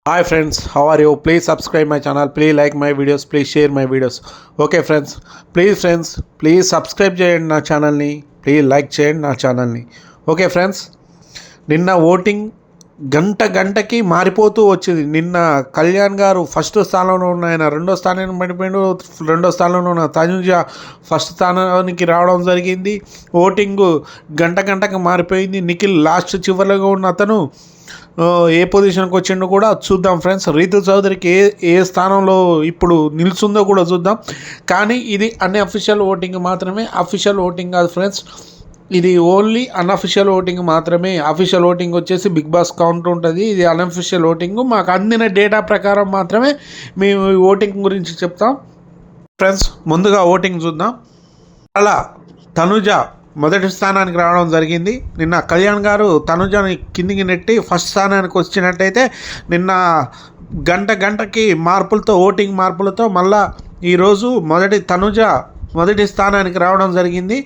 Hi friends, how are you? Please subscribe my channel. Please like my videos. Please share my videos. Okay friends, please subscribe చేయండి నా ఛానల్ని. Please like చేయండి నా ఛానల్ని. Okay friends, నిన్న voting గంటకి మారిపోతూ వచ్చింది. నిన్న కళ్యాణ్ గారు ఫస్ట్ స్థానంలో ఉన్న ఆయన రెండో స్థానానికి పడిపోయాడు. రెండో స్థానంలో ఉన్న తనుజ ఫస్ట్ స్థానానికి రావడం జరిగింది. ఓటింగ్ గంటకి మారిపోయింది. నిఖిల్ లాస్ట్ చివరిలో ఉన్న అతను ఏ పొజిషన్కి వచ్చిండో కూడా చూద్దాం ఫ్రెండ్స్. రీతు చౌదరికి ఏ స్థానంలో ఇప్పుడు నిలుచుందో కూడా చూద్దాం. కానీ ఇది అన్అఫిషియల్ ఓటింగ్ మాత్రమే, అఫీషియల్ ఓటింగ్ కాదు ఫ్రెండ్స్. ఇది ఓన్లీ అన్అఫిషియల్ ఓటింగ్ మాత్రమే. అఫీషియల్ ఓటింగ్ వచ్చేసి బిగ్ బాస్ కౌంట్ ఉంటుంది. ఇది అన్అఫిషియల్ ఓటింగ్. మాకు అందిన డేటా ప్రకారం మాత్రమే మేము ఈ ఓటింగ్ గురించి చెప్తాం ఫ్రెండ్స్. ముందుగా ఓటింగ్ చూద్దాం. అలా తనుజ మొదటి స్థానానికి రావడం జరిగింది. నిన్న కళ్యాణ్ గారు తనుజని కిందికి నెట్టి ఫస్ట్ స్థానానికి వచ్చినట్టయితే నిన్న గంటకి మార్పులతో, ఓటింగ్ మార్పులతో మళ్ళా ఈరోజు తనుజ మొదటి స్థానానికి రావడం జరిగింది.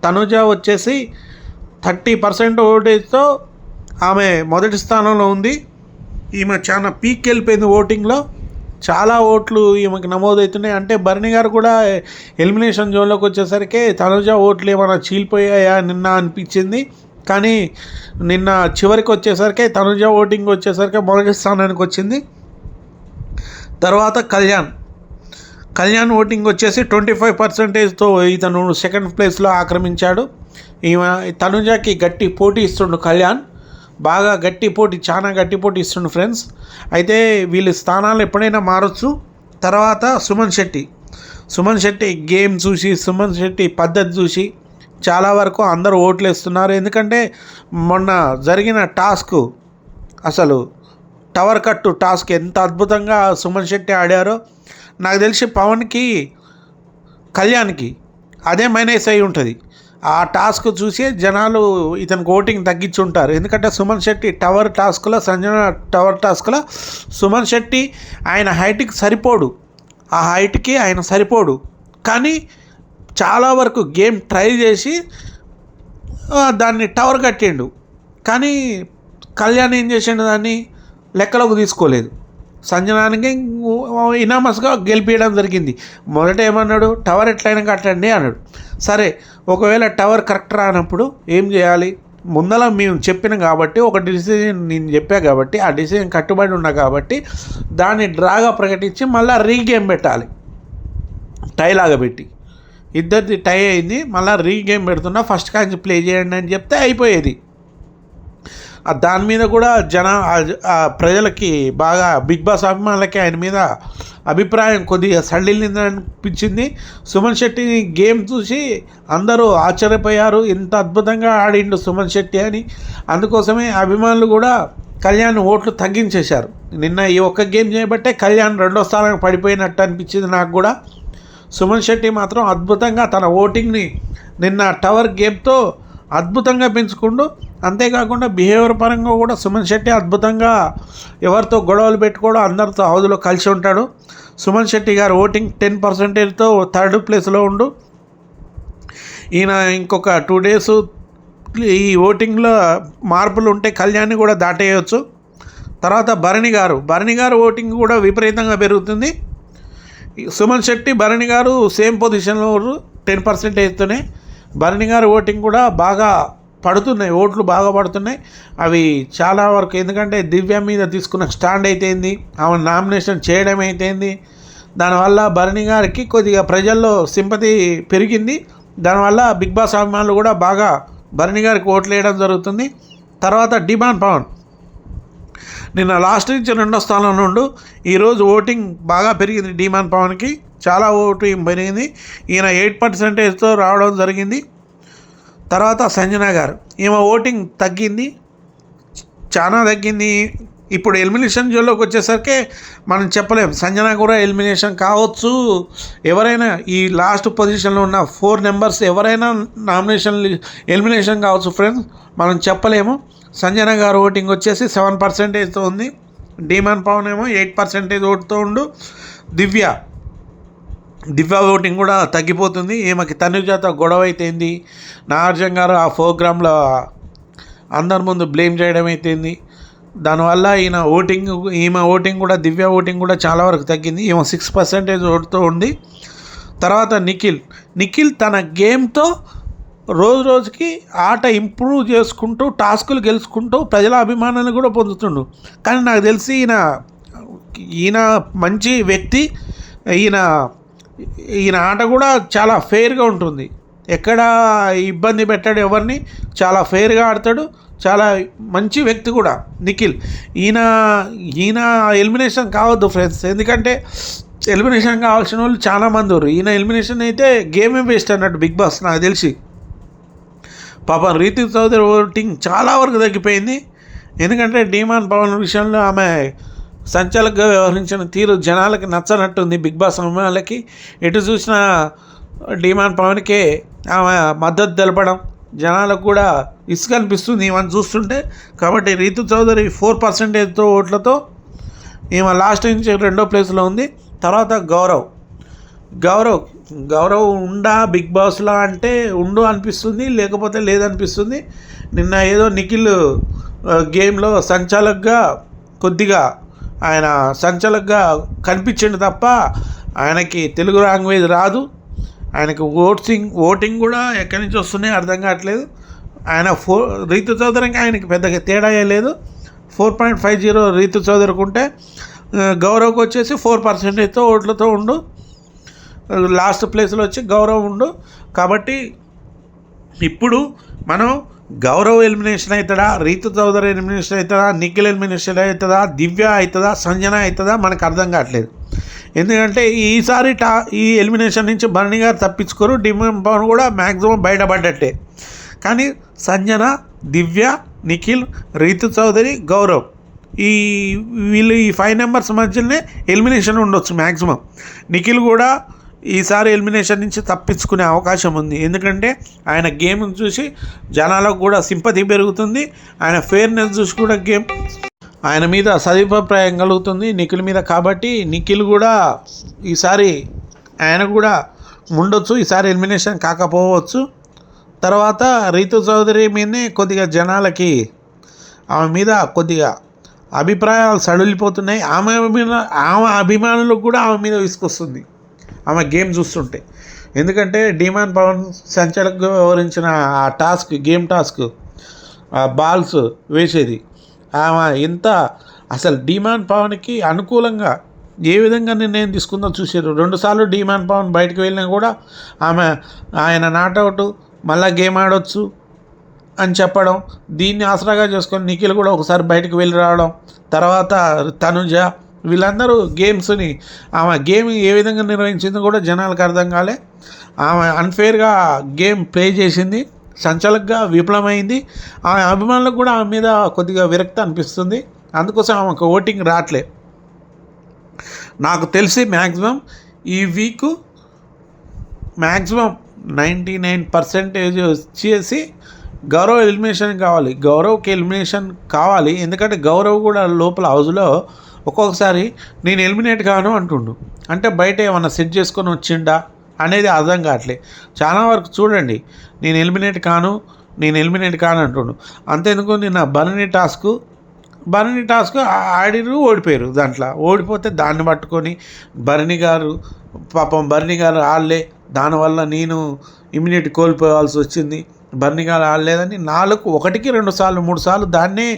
తనుజ వచ్చేసి 30% ఓటేజ్తో ఆమె మొదటి స్థానంలో ఉంది. ఈమె చాలా పీక్ వెళ్ళిపోయింది ఓటింగ్లో. చాలా ఓట్లు ఈమెకి నమోదవుతున్నాయి. అంటే భరణి గారు కూడా ఎలిమినేషన్ జోన్లోకి వచ్చేసరికి తనుజ ఓట్లు ఏమైనా చీలిపోయాయా నిన్న అనిపించింది. కానీ నిన్న చివరికి వచ్చేసరికి తనుజ ఓటింగ్ వచ్చేసరికి మొదటి స్థానానికి వచ్చింది. తర్వాత కళ్యాణ్ ఓటింగ్ వచ్చేసి 25%తో ఇతను సెకండ్ ప్లేస్లో ఆక్రమించాడు. ఈమె తనుజకి గట్టి పోటీ ఇస్తుండు కళ్యాణ్. బాగా చాలా గట్టి పోటీ ఇస్తుండు ఫ్రెండ్స్. అయితే వీళ్ళ స్థానాలు ఎప్పుడైనా మారచ్చు. తర్వాత సుమన్ శెట్టి గేమ్ చూసి, సుమన్ శెట్టి పద్ధతి చూసి చాలా వరకు అందరూ ఓట్లు వేస్తున్నారు. ఎందుకంటే మొన్న జరిగిన టాస్క్, అసలు టవర్ కట్టు టాస్క్ ఎంత అద్భుతంగా సుమన్ శెట్టి ఆడారో. నాకు తెలిసి పవన్కి, కళ్యాణ్కి అదే మైనస్ అయి ఉంటుంది. ఆ టాస్క్ చూసి జనాలు ఇతనికి ఓటింగ్ తగ్గించుంటారు. ఎందుకంటే సుమన్ శెట్టి టవర్ టాస్క్లో, సంజన టవర్ టాస్క్లో సుమన్ శెట్టి ఆయన హైట్కి సరిపోడు. ఆ హైట్కి ఆయన సరిపోడు. కానీ చాలా వరకు గేమ్ ట్రై చేసి దాన్ని టవర్ కట్టిండు. కానీ కళ్యాణ్ ఏం చేసిండు, దాన్ని లెక్కలోకి తీసుకోలేదు. సంజనానికి ఇనామస్గా గెలిపించడం జరిగింది. మొదట ఏమన్నాడు, టవర్ ఎట్లయినా కట్టండి అన్నాడు. సరే, ఒకవేళ టవర్ కరెక్ట్ రానప్పుడు ఏం చేయాలి? ముందర మేము చెప్పిన కాబట్టి, ఒక డిసిజన్ నేను చెప్పా కాబట్టి, ఆ డిసిజన్ కట్టుబడి ఉన్నా కాబట్టి దాన్ని డ్రాగా ప్రకటించి మళ్ళీ రీగేమ్ పెట్టాలి. టైలాగా పెట్టి ఇద్దరిది టై అయింది, మళ్ళీ రీగేమ్ పెడుతున్నా, ఫస్ట్ కాంచి ప్లే చేయండి అని చెప్తే అయిపోయేది. దాని మీద కూడా ప్రజలకి బాగా, బిగ్ బాస్ అభిమానులకి ఆయన మీద అభిప్రాయం కొద్దిగా సడలింది అనిపించింది. సుమన్ శెట్టి గేమ్ చూసి అందరూ ఆశ్చర్యపోయారు, ఎంత అద్భుతంగా ఆడిండు సుమన్ శెట్టి అని. అందుకోసమే అభిమానులు కూడా కళ్యాణ్ ఓట్లు తగ్గించేశారు. నిన్న ఈ ఒక్క గేమ్ చేయబట్టే కళ్యాణ్ రెండో స్థానానికి పడిపోయినట్టు అనిపించింది నాకు కూడా. సుమన్ శెట్టి మాత్రం అద్భుతంగా తన ఓటింగ్ని నిన్న టవర్ గేమ్తో అద్భుతంగా పెంచుకుంటూ, అంతేకాకుండా బిహేవియర్ పరంగా కూడా సుమన్ శెట్టి అద్భుతంగా ఎవరితో గొడవలు పెట్టుకోవడం, అందరితో హౌజ్లో కలిసి ఉంటాడు. సుమన్ శెట్టి గారు ఓటింగ్ 10%తో థర్డ్ ప్లేస్లో ఉండు. ఈయన ఇంకొక 2 days ఈ ఓటింగ్లో మార్పులు ఉంటే కళ్యాణ్ని కూడా దాటేయచ్చు. తర్వాత భరణి గారు ఓటింగ్ కూడా విపరీతంగా పెరుగుతుంది. సుమన్ శెట్టి, భరణి గారు సేమ్ పొజిషన్లో 10%తోనే. భరణి గారు ఓటింగ్ కూడా బాగా పడుతున్నాయి, ఓట్లు బాగా పడుతున్నాయి అవి చాలా వరకు. ఎందుకంటే దివ్య మీద తీసుకున్న స్టాండ్ అయితేంది, ఆమె నామినేషన్ చేయడం అయితేంది, దానివల్ల భరణి గారికి కొద్దిగా ప్రజల్లో సింపతి పెరిగింది. దానివల్ల బిగ్ బాస్ అభిమానులు కూడా బాగా భరణి గారికి ఓట్లు వేయడం జరుగుతుంది. తర్వాత డిమాండ్ పవన్ నిన్న లాస్ట్ నుంచి 2వ స్థానంలో ఉండు. ఈరోజు ఓటింగ్ బాగా పెరిగింది. డిమాండ్ పవన్కి చాలా ఓటింగ్ పెరిగింది. ఈయన 8%తో రావడం జరిగింది. తర్వాత సంజన గారు, ఈమె ఓటింగ్ తగ్గింది, చాలా తగ్గింది. ఇప్పుడు ఎలిమినేషన్ జోన్లోకి వచ్చేసరికి మనం చెప్పలేం, సంజన కూడా ఎలిమినేషన్ కావచ్చు. ఎవరైనా ఈ లాస్ట్ పొజిషన్లో ఉన్న 4 members ఎవరైనా ఎలిమినేషన్ కావచ్చు ఫ్రెండ్స్, మనం చెప్పలేము. సంజన గారు ఓటింగ్ వచ్చేసి 7%తో ఉంది. డిమాండ్ పవన్ ఏమో 8% ఓటుతో ఉండు. దివ్య ఓటింగ్ కూడా తగ్గిపోతుంది. ఈమెకి తనుజతో గొడవ అయితేంది, నాగార్జున గారు ఆ ప్రోగ్రాంలో అందరి ముందు బ్లేమ్ చేయడం అయితేంది, దానివల్ల ఈమె ఓటింగ్ కూడా, దివ్య ఓటింగ్ కూడా చాలా వరకు తగ్గింది. ఈమె 6% ఓటుతో ఉంది. తర్వాత నిఖిల్ తన గేమ్తో రోజుకి ఆట ఇంప్రూవ్ చేసుకుంటూ, టాస్కులు గెలుచుకుంటూ ప్రజల అభిమానాన్ని కూడా పొందుతుండు. కానీ నాకు తెలిసి ఈయన మంచి వ్యక్తి. ఈయన ఆట కూడా చాలా ఫెయిర్గా ఉంటుంది. ఎక్కడ ఇబ్బంది పెట్టాడు ఎవరిని, చాలా ఫెయిర్గా ఆడతాడు. చాలా మంచి వ్యక్తి కూడా నిఖిల్. ఈయన ఎలిమినేషన్ కావద్దు ఫ్రెండ్స్, ఎందుకంటే ఎలిమినేషన్ కావాల్సిన వాళ్ళు చాలామంది ఉన్నారు. ఈయన ఎలిమినేషన్ అయితే గేమే వేస్ట్ అన్నట్టు బిగ్ బాస్ నాకు తెలిసి. పాపం రీతు చౌదరి ఓటింగ్ చాలా వరకు తగ్గిపోయింది. ఎందుకంటే డీమాన్ పవన్ విషయంలో ఆమె సంచలకంగా వ్యవహరించిన తీరు జనాలకి నచ్చనట్టుంది. బిగ్ బాస్ అభిమానులకి ఎటు చూసిన డీమాన్ పవన్కే ఆమె మద్దతు తెలపడం జనాలకు కూడా ఇసుక అనిపిస్తుంది ఈమెను చూస్తుంటే. కాబట్టి రీతు చౌదరి 4% ఓట్లతో ఈమె లాస్ట్ నుంచి 2వ ప్లేస్లో ఉంది. తర్వాత గౌరవ్ ఉండా బిగ్ బాస్లా అంటే ఉండు అనిపిస్తుంది, లేకపోతే లేదనిపిస్తుంది. నిన్న ఏదో నిఖిల్ గేమ్లో కొద్దిగా ఆయన సంచలకంగా కనిపించిండు తప్ప ఆయనకి తెలుగు లాంగ్వేజ్ రాదు. ఆయనకు ఓటింగ్ కూడా ఎక్కడి నుంచి వస్తున్నాయో అర్థం కావట్లేదు. రీతు చౌదరికి ఆయనకి పెద్దగా తేడా లేదు. 4.50 రీతు చౌదరికి ఉంటే గౌరవ్కి వచ్చేసి 4% ఓట్లతో ఉండు. లాస్ట్ ప్లేస్లో వచ్చి గౌరవ్ ఉండు. కాబట్టి ఇప్పుడు మనం గౌరవ్ ఎలిమినేషన్ అవుతుందా, రీతు చౌదరి ఎలిమినేషన్ అవుతుందా, నిఖిల్ ఎలిమినేషన్ అవుతుందా, దివ్య అవుతుందా, సంజన అవుతుందా మనకు అర్థం కావట్లేదు. ఎందుకంటే ఈసారి ఈ ఎలిమినేషన్ నుంచి భరణి గారు తప్పించుకోరు, డిమాండ్ పవన్ కూడా మ్యాక్సిమం బయటపడ్డట్టే. కానీ సంజన, దివ్య, నిఖిల్, రీతు చౌదరి, గౌరవ్ వీళ్ళు 5 మెంబర్స్ మధ్యలోనే ఎలిమినేషన్ ఉండొచ్చు మ్యాక్సిమం. నిఖిల్ కూడా ఈసారి ఎలిమినేషన్ నుంచి తప్పించుకునే అవకాశం ఉంది. ఎందుకంటే ఆయన గేమ్ని చూసి జనాలకు కూడా సింపతి పెరుగుతుంది. ఆయన ఫెయిర్నెస్ చూసి కూడా ఆయన మీద సదుపాయం కలుగుతుంది నిఖిల్ మీద. కాబట్టి నిఖిల్ కూడా ఈసారి ఆయన కూడా ఉండొచ్చు, ఈసారి ఎలిమినేషన్ కాకపోవచ్చు. తర్వాత రీతు చౌదరి మీదనే కొద్దిగా జనాలకి ఆమె మీద కొద్దిగా అభిప్రాయాలు సడలిపోతున్నాయి. ఆమె అభిమానులకు కూడా ఆమె మీద విసుకొస్తుంది ఆమె గేమ్ చూస్తుంటే. ఎందుకంటే డిమాండ్ పవన్ సంచలకంగా వ్యవహరించిన ఆ గేమ్ టాస్క్ బాల్స్ వేసేది ఆమె అసలు డిమాండ్ పవన్కి అనుకూలంగా ఏ విధంగా నిర్ణయం తీసుకుందో చూసారు. 2 సార్లు డిమాండ్ పవన్ బయటకు వెళ్ళినా కూడా ఆయన నాట్అవుట్ మళ్ళీ గేమ్ ఆడొచ్చు అని చెప్పడం, దీన్ని ఆసరాగా చేసుకొని నిఖిల్ కూడా ఒకసారి బయటకు వెళ్ళి రావడం, తర్వాత తనుజ వీళ్ళందరూ ఆమె గేమ్ ఏ విధంగా నిర్వహించిందో కూడా జనాలకు అర్థం కాలే. ఆమె అన్ఫేర్గా గేమ్ ప్లే చేసింది, సంచలకంగా విఫలమైంది. ఆమె అభిమానులకు కూడా ఆమె మీద కొద్దిగా విరక్తి అనిపిస్తుంది. అందుకోసం ఆమెకు ఓటింగ్ రావట్లే. నాకు తెలిసి మ్యాక్సిమం ఈ వీక్ 99% వచ్చేసి గౌరవ్ ఎలిమినేషన్ కావాలి. గౌరవ్కి ఎలిమినేషన్ కావాలి. ఎందుకంటే గౌరవ్ కూడా లోపల హౌస్లో ఒక్కొక్కసారి నేను ఎలిమినేట్ కాను అంటుండు. అంటే బయట ఏమన్నా సెట్ చేసుకొని వచ్చిండా అనేది అర్థం కావట్లే. చాలా వరకు చూడండి, నేను ఎలిమినేట్ కాను అంటుండు. అంతేందుకు నిన్న భరణి టాస్క్ ఆడిరు, ఓడిపోయారు. దాంట్లో ఓడిపోతే దాన్ని పట్టుకొని భరణి గారు ఆడలే, దానివల్ల నేను ఇమ్యూనిటీ కోల్పోవాల్సి వచ్చింది, భరణి గారు ఆడలేదని 1కి 2 సార్లు 3 సార్లు దాన్నే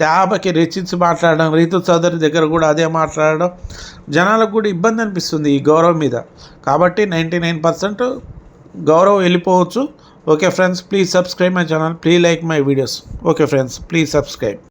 తేపకి రెచ్చించి మాట్లాడడం, రీతు చౌదరి దగ్గర కూడా అదే మాట్లాడడం జనాలకు కూడా ఇబ్బంది అనిపిస్తుంది ఈ గౌరవ్ మీద. కాబట్టి 99% గౌరవ్ వెళ్ళిపోవచ్చు. Okay friends, please subscribe my channel, please like my videos. Okay friends, please subscribe.